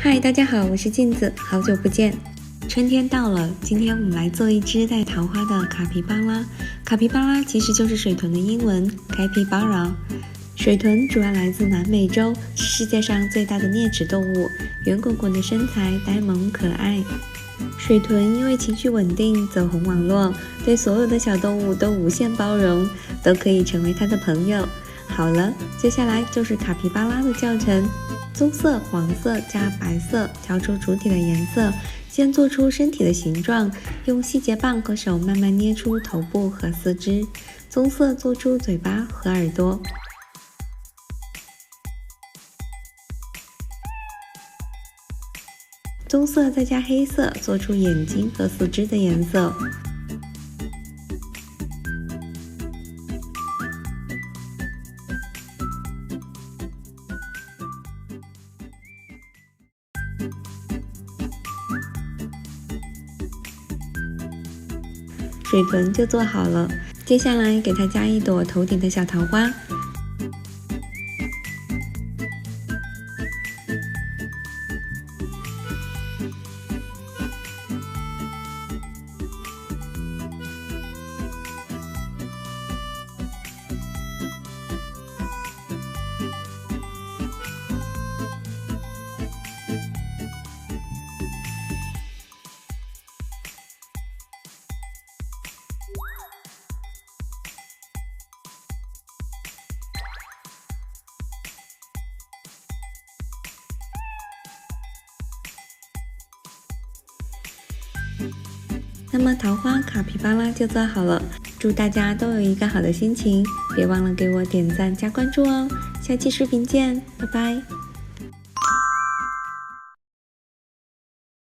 嗨，大家好，我是镜子，好久不见。春天到了，今天我们来做一只带桃花的卡皮巴拉。卡皮巴拉其实就是水豚的英文 Capybara。水豚主要来自南美洲，是世界上最大的啮齿动物，圆滚滚的身材，呆萌可爱。水豚因为情绪稳定，走红网络，对所有的小动物都无限包容，都可以成为它的朋友。好了，接下来就是卡皮巴拉的教程。棕色、黄色加白色，调出主体的颜色，先做出身体的形状，用细节棒和手慢慢捏出头部和四肢。棕色做出嘴巴和耳朵，棕色再加黑色，做出眼睛和四肢的颜色。水豚就做好了，接下来给它加一朵头顶的小桃花。那么桃花卡皮巴拉就做好了，祝大家都有一个好的心情，别忘了给我点赞加关注哦，下期视频见，拜拜。